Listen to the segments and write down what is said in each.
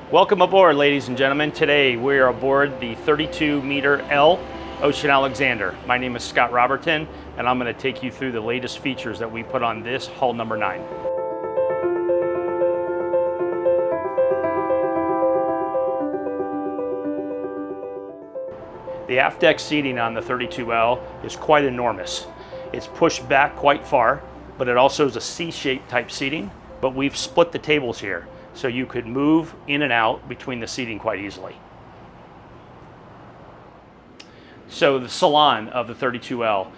Welcome aboard, ladies and gentlemen. Today we are aboard the 32-meter L Ocean Alexander. My name is Scott Robertson, and I'm going to take you through the latest features that we put on this hull number 9. The aft deck seating on the 32L is quite enormous. It's pushed back quite far, but it also is a C-shaped type seating, but we've split the tables here, so you could move in and out between the seating quite easily. So the salon of the 32L,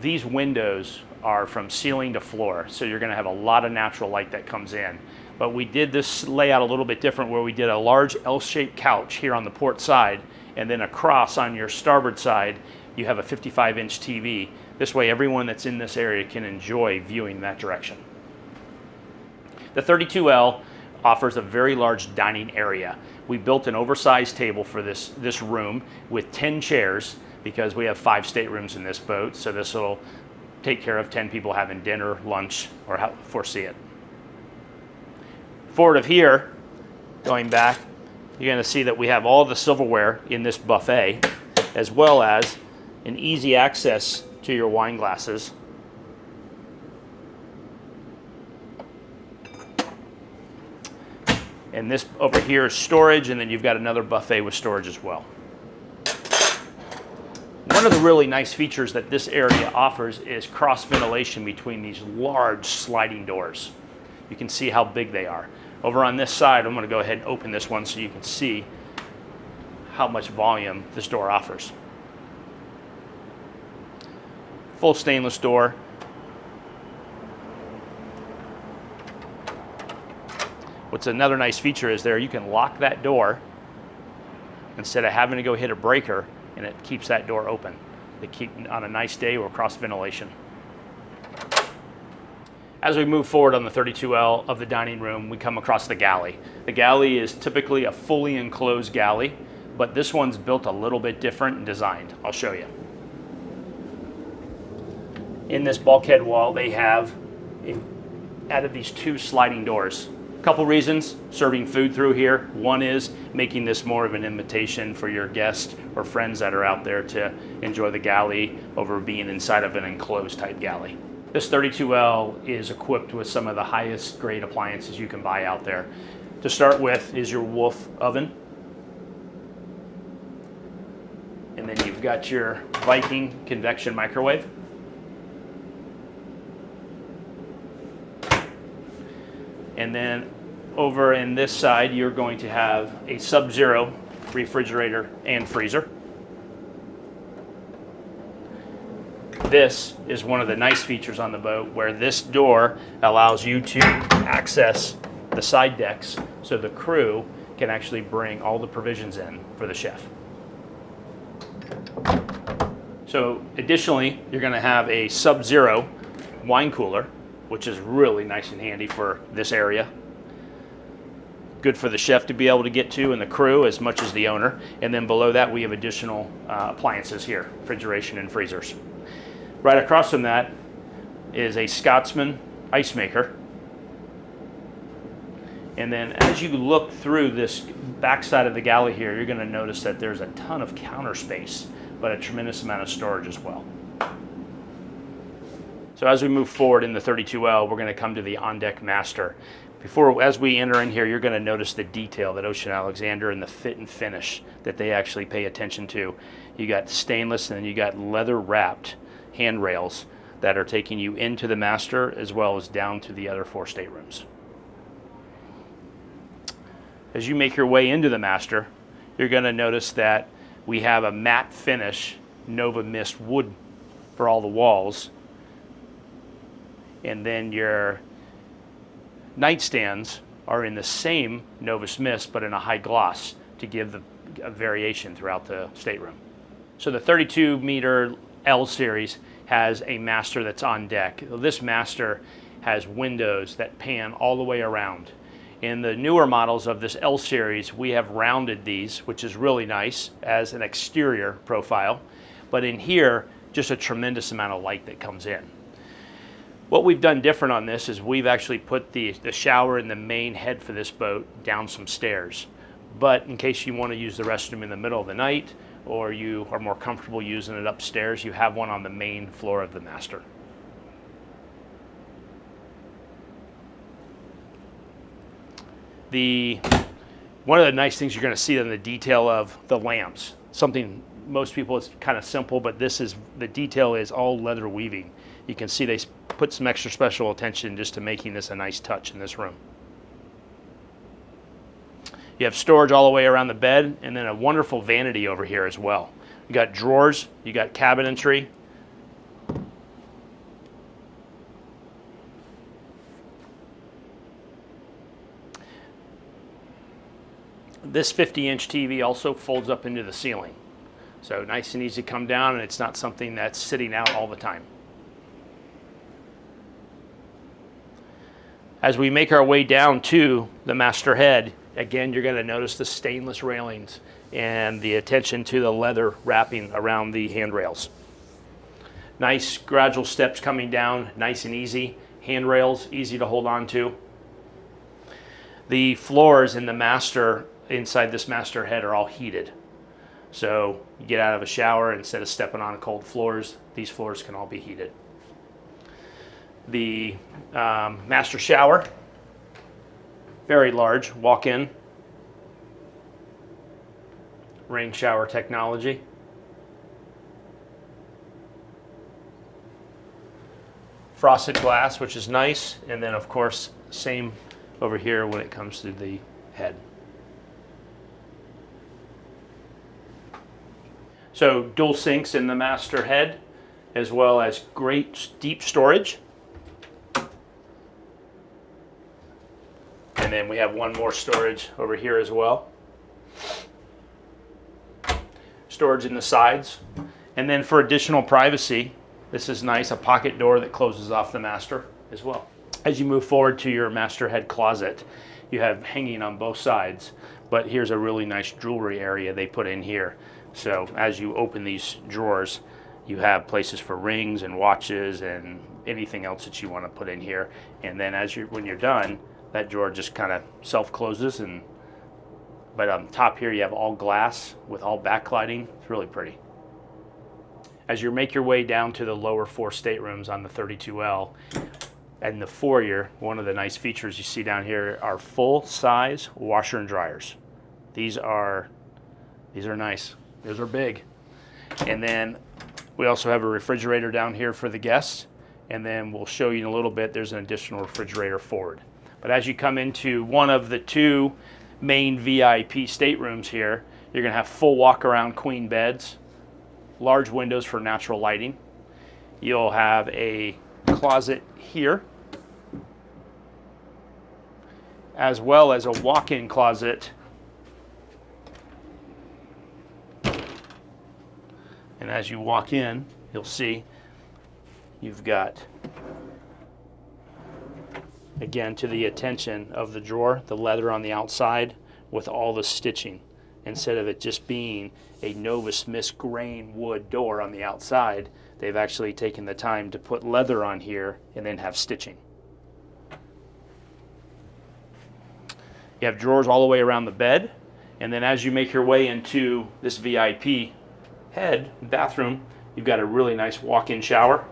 these windows are from ceiling to floor, so you're going to have a lot of natural light that comes in. But we did this layout a little bit different, where we did a large L-shaped couch here on the port side, and then across on your starboard side you have a 55-inch TV. This way everyone that's in this area can enjoy viewing that direction. The 32L offers a very large dining area. We built an oversized table for this room with 10 chairs because we have 5 staterooms in this boat, so this will take care of 10 people having dinner, lunch, or how foresee it. Forward of here, going back, you're going to see that we have all the silverware in this buffet, as well as an easy access to your wine glasses. And this over here is storage, and then you've got another buffet with storage as well. One of the really nice features that this area offers is cross ventilation between these large sliding doors. You can see how big they are. Over on this side, I'm going to go ahead and open this one so you can see how much volume this door offers. Full stainless door. What's another nice feature is you can lock that door instead of having to go hit a breaker, and it keeps that door open. They keep on a nice day or cross ventilation. As we move forward on the 32L of the dining room, we come across the galley. The galley is typically a fully enclosed galley, but this one's built a little bit different and designed. I'll show you. In this bulkhead wall, they have added these 2 sliding doors. Couple reasons: serving food through here. One is making this more of an invitation for your guests or friends that are out there to enjoy the galley over being inside of an enclosed type galley. This 32L is equipped with some of the highest grade appliances you can buy out there. To start with is your Wolf oven. And then you've got your Viking convection microwave. And then over in this side, you're going to have a Sub-Zero refrigerator and freezer. This is one of the nice features on the boat, where this door allows you to access the side decks so the crew can actually bring all the provisions in for the chef. So additionally, you're going to have a Sub-Zero wine cooler, which is really nice and handy for this area. Good for the chef to be able to get to, and the crew as much as the owner. And then below that we have additional appliances here, refrigeration and freezers. Right across from that is a Scotsman ice maker. And then as you look through this backside of the galley here, you're going to notice that there's a ton of counter space, but a tremendous amount of storage as well. So as we move forward in the 32L, we're going to come to the on-deck master. As we enter in here, you're going to notice the detail that Ocean Alexander and the fit and finish that they actually pay attention to. You got stainless, and then you got leather-wrapped handrails that are taking you into the master as well as down to the other 4 staterooms. As you make your way into the master, you're going to notice that we have a matte finish Nova Mist wood for all the walls. And then your nightstands are in the same Novus Mist, but in a high gloss to give a variation throughout the stateroom. So the 32-meter L series has a master that's on deck. This master has windows that pan all the way around. In the newer models of this L series, we have rounded these, which is really nice as an exterior profile. But in here, just a tremendous amount of light that comes in. What we've done different on this is we've actually put the shower and the main head for this boat down some stairs. but in case you want to use the restroom in the middle of the night, or you are more comfortable using it upstairs, you have one on the main floor of the master. One of the nice things you're going to see in the detail of the lamps, something most people it's kind of simple, but the detail is all leather weaving. You can see they put some extra special attention just to making this a nice touch in this room. You have storage all the way around the bed, and then a wonderful vanity over here as well. You got drawers, you got cabinetry. This 50-inch TV also folds up into the ceiling. So nice and easy to come down, and it's not something that's sitting out all the time. As we make our way down to the master head, again, you're going to notice the stainless railings and the attention to the leather wrapping around the handrails. Nice gradual steps coming down, nice and easy. Handrails, easy to hold on to. The floors in the master, inside this master head, are all heated. So you get out of a shower, instead of stepping on cold floors, these floors can all be heated. The master shower, very large, walk-in, rain shower technology. Frosted glass, which is nice, and then of course same over here when it comes to the head. So dual sinks in the master head, as well as great deep storage. And then we have one more storage over here as well. Storage in the sides. And then for additional privacy, this is nice, a pocket door that closes off the master as well. As you move forward to your master head closet, you have hanging on both sides, but here's a really nice jewelry area they put in here. So as you open these drawers, you have places for rings and watches and anything else that you want to put in here. And then when you're done, that drawer just kind of self-closes, but on top here you have all glass with all backlighting. It's really pretty. As you make your way down to the lower 4 staterooms on the 32L, and the foyer, one of the nice features you see down here are full-size washer and dryers. These are nice. Those are big. And then we also have a refrigerator down here for the guests, and then we'll show you in a little bit there's an additional refrigerator forward. But as you come into one of the 2 main VIP staterooms here, you're going to have full walk-around queen beds, large windows for natural lighting. You'll have a closet here, as well as a walk-in closet. And as you walk in, you'll see you've got, again, to the attention of the drawer, the leather on the outside with all the stitching. Instead of it just being a Novus Mist grain wood door on the outside, they've actually taken the time to put leather on here and then have stitching. You have drawers all the way around the bed, and then as you make your way into this VIP head bathroom, you've got a really nice walk-in shower.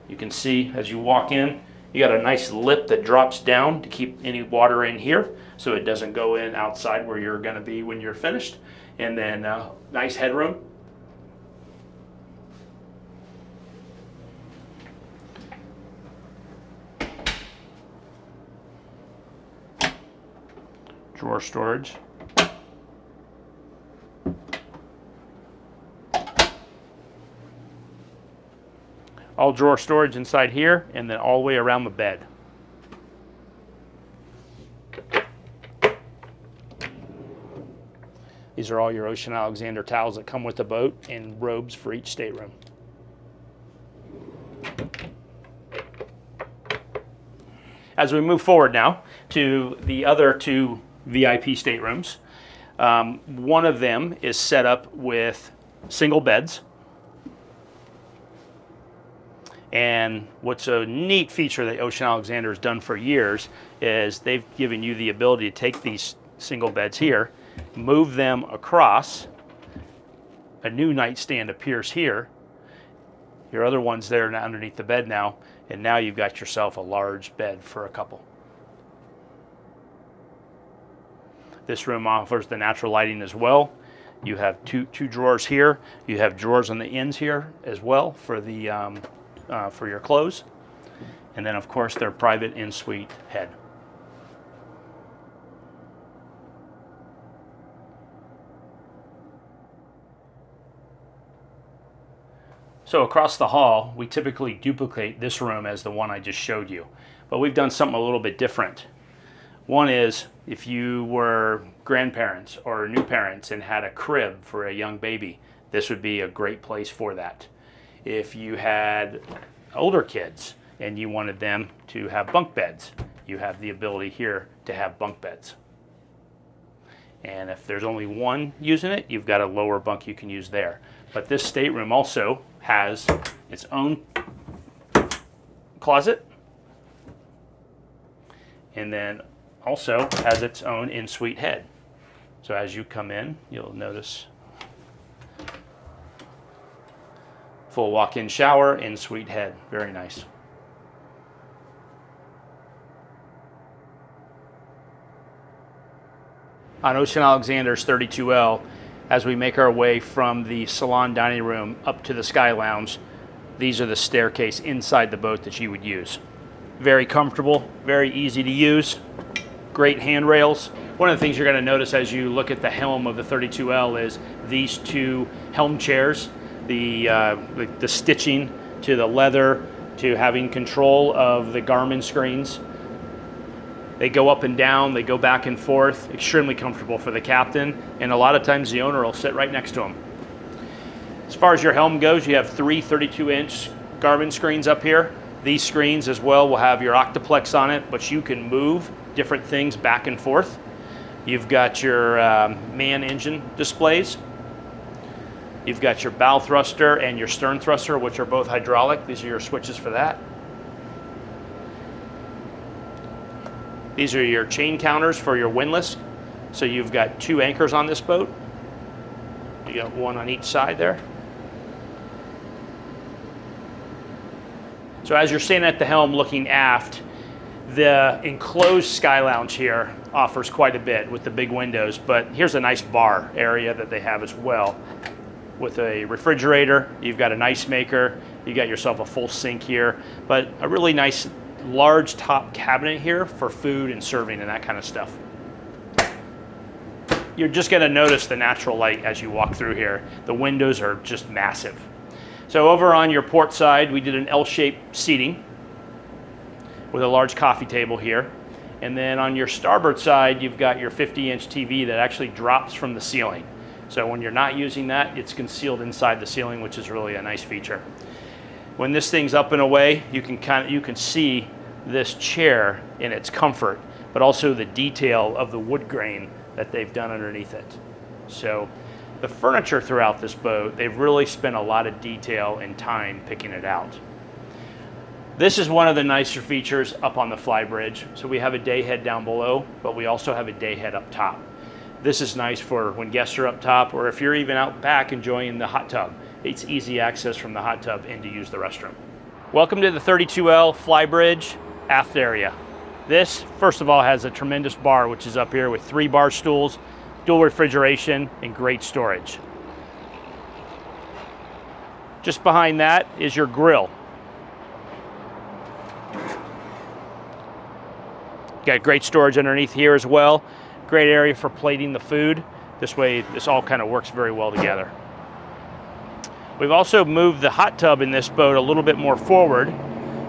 You can see as you walk in, you got a nice lip that drops down to keep any water in here so it doesn't go in outside where you're going to be when you're finished. And then nice headroom. Drawer storage. All drawer storage inside here, and then all the way around the bed. These are all your Ocean Alexander towels that come with the boat, and robes for each stateroom. As we move forward now to the other 2 VIP staterooms, one of them is set up with single beds. And what's a neat feature that Ocean Alexander has done for years is they've given you the ability to take these single beds here Move them across. A new nightstand appears here. Your other one's there underneath the bed now, and now you've got yourself a large bed for a couple. This room offers the natural lighting as well. You have two drawers here. You have drawers on the ends here as well for the for your clothes, and then of course their private in-suite head. So across the hall, we typically duplicate this room as the one I just showed you, but we've done something a little bit different. One is, if you were grandparents or new parents and had a crib for a young baby, this would be a great place for that. If you had older kids and you wanted them to have bunk beds, you have the ability here to have bunk beds. And if there's only one using it, you've got a lower bunk you can use there. But this stateroom also has its own closet, and then also has its own in-suite head. So as you come in, you'll notice full walk-in shower, in-suite head. Very nice. On Ocean Alexander's 32L, as we make our way from the salon dining room up to the sky lounge, these are the staircase inside the boat that you would use. Very comfortable, very easy to use, great handrails. One of the things you're going to notice as you look at the helm of the 32L is these two helm chairs, the stitching to the leather, to having control of the Garmin screens. They go up and down, they go back and forth, extremely comfortable for the captain, and a lot of times the owner will sit right next to him. As far as your helm goes, you have three 32-inch Garmin screens up here. These screens as well will have your Octoplex on it, but you can move different things back and forth. You've got your man engine displays. You've got your bow thruster and your stern thruster, which are both hydraulic. These are your switches for that. These are your chain counters for your windlass. So you've got two anchors on this boat. You got one on each side there. So as you're standing at the helm looking aft, the enclosed sky lounge here offers quite a bit with the big windows, but here's a nice bar area that they have as well. With a refrigerator, you've got an ice maker, you got yourself a full sink here, but a really nice large top cabinet here for food and serving and that kind of stuff. You're just going to notice the natural light as you walk through here. The windows are just massive. So over on your port side, we did an L-shaped seating with a large coffee table here. And then on your starboard side, you've got your 50-inch TV that actually drops from the ceiling. So when you're not using that, it's concealed inside the ceiling, which is really a nice feature. When this thing's up and away, you can see this chair in its comfort, but also the detail of the wood grain that they've done underneath it. So the furniture throughout this boat, they've really spent a lot of detail and time picking it out. This is one of the nicer features up on the flybridge. So we have a day head down below, but we also have a day head up top. This is nice for when guests are up top, or if you're even out back enjoying the hot tub. It's easy access from the hot tub and to use the restroom. Welcome to the 32L flybridge aft area. This, first of all, has a tremendous bar, which is up here with 3 bar stools, dual refrigeration, and great storage. Just behind that is your grill. Got great storage underneath here as well. Great area for plating the food. This way, this all kind of works very well together. We've also moved the hot tub in this boat a little bit more forward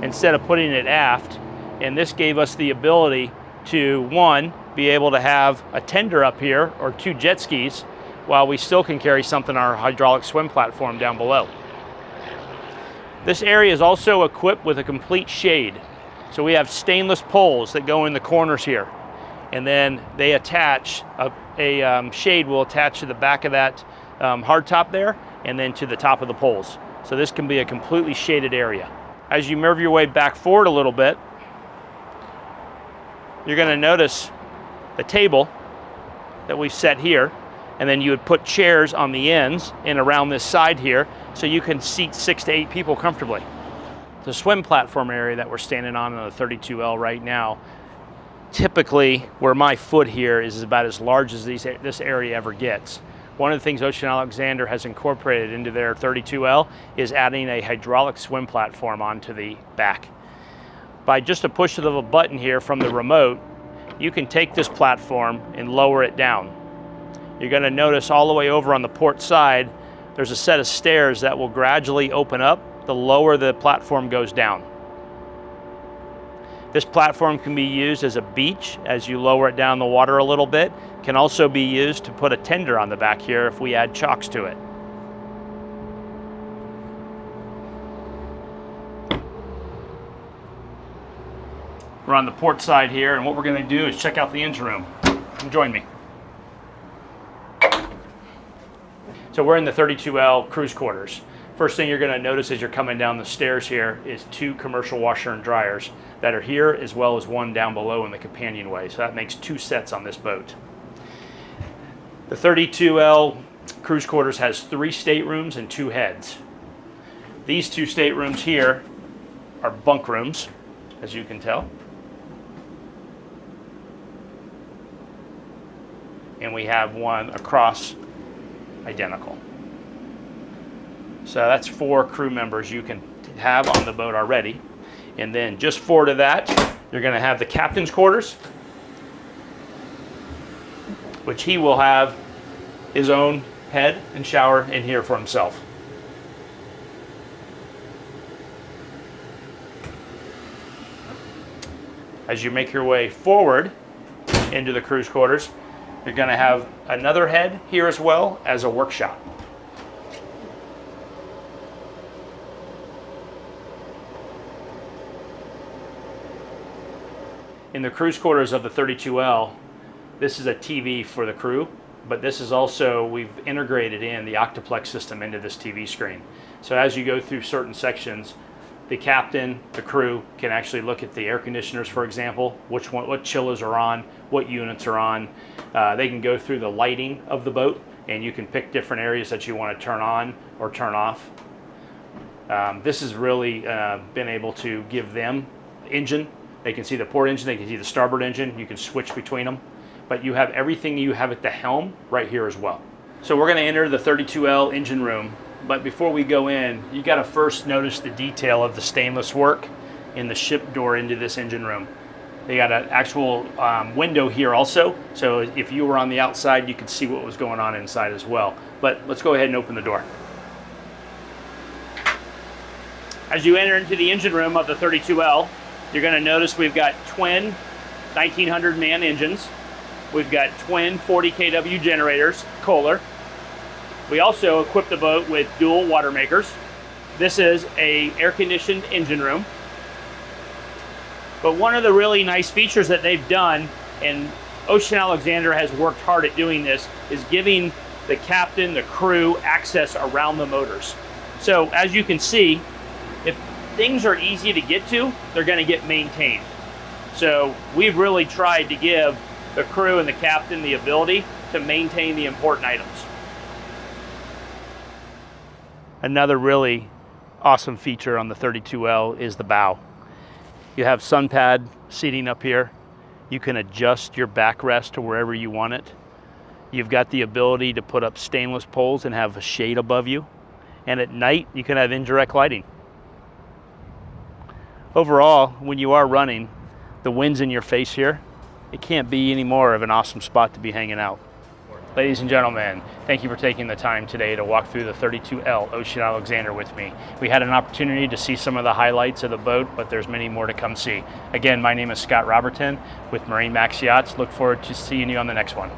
instead of putting it aft. And this gave us the ability to, one, be able to have a tender up here or 2 jet skis while we still can carry something on our hydraulic swim platform down below. This area is also equipped with a complete shade. So we have stainless poles that go in the corners here. And then they attach, a shade will attach to the back of that hardtop there and then to the top of the poles. So this can be a completely shaded area. As you move your way back forward a little bit, you're going to notice the table that we've set here, and then you would put chairs on the ends and around this side here so you can seat 6 to 8 people comfortably. The swim platform area that we're standing on the 32L right now, typically where my foot here is about as large as this area ever gets. One of the things Ocean Alexander has incorporated into their 32L is adding a hydraulic swim platform onto the back. By just a push of a button here from the remote, you can take this platform and lower it down. You're going to notice all the way over on the port side, there's a set of stairs that will gradually open up the lower the platform goes down. This platform can be used as a beach as you lower it down the water a little bit. Can also be used to put a tender on the back here if we add chocks to it. We're on the port side here, and what we're going to do is check out the engine room. Come join me. So we're in the 32L cruise quarters. First thing you're going to notice as you're coming down the stairs here is 2 commercial washer and dryers that are here, as well as one down below in the companionway. So that makes 2 sets on this boat. The 32L cruise quarters has 3 staterooms and 2 heads. These 2 staterooms here are bunk rooms, as you can tell. And we have one across, identical. So that's 4 crew members you can have on the boat already. And then just forward to that, you're going to have the captain's quarters, which he will have his own head and shower in here for himself. As you make your way forward into the cruise quarters, you're going to have another head here as well as a workshop. In the cruise quarters of the 32L, this is a TV for the crew, but this is also, we've integrated in the Octoplex system into this TV screen. So as you go through certain sections, the captain, the crew can actually look at the air conditioners, for example, what chillers are on, what units are on. They can go through the lighting of the boat, and you can pick different areas that you want to turn on or turn off. This has really been able to give them engine. They can see the port engine, they can see the starboard engine, you can switch between them. But you have everything you have at the helm right here as well. So we're going to enter the 32L engine room, but before we go in, you got to first notice the detail of the stainless work in the ship door into this engine room. They got an actual window here also, so if you were on the outside, you could see what was going on inside as well. But let's go ahead and open the door. As you enter into the engine room of the 32L, you're going to notice we've got twin 1900 man engines. We've got twin 40 kW generators, Kohler. We also equipped the boat with dual water makers. This is a air-conditioned engine room. But one of the really nice features that they've done, and Ocean Alexander has worked hard at doing this, is giving the captain, the crew, access around the motors. So as you can see, if things are easy to get to, they're going to get maintained. So we've really tried to give the crew and the captain the ability to maintain the important items. Another really awesome feature on the 32L is the bow. You have sun pad seating up here. You can adjust your backrest to wherever you want it. You've got the ability to put up stainless poles and have a shade above you. And at night, you can have indirect lighting. Overall, when you are running, the wind's in your face here. It can't be any more of an awesome spot to be hanging out. Ladies and gentlemen, thank you for taking the time today to walk through the 32L Ocean Alexander with me. We had an opportunity to see some of the highlights of the boat, but there's many more to come see. Again, my name is Scott Robertson with MarineMax Yachts. Look forward to seeing you on the next one.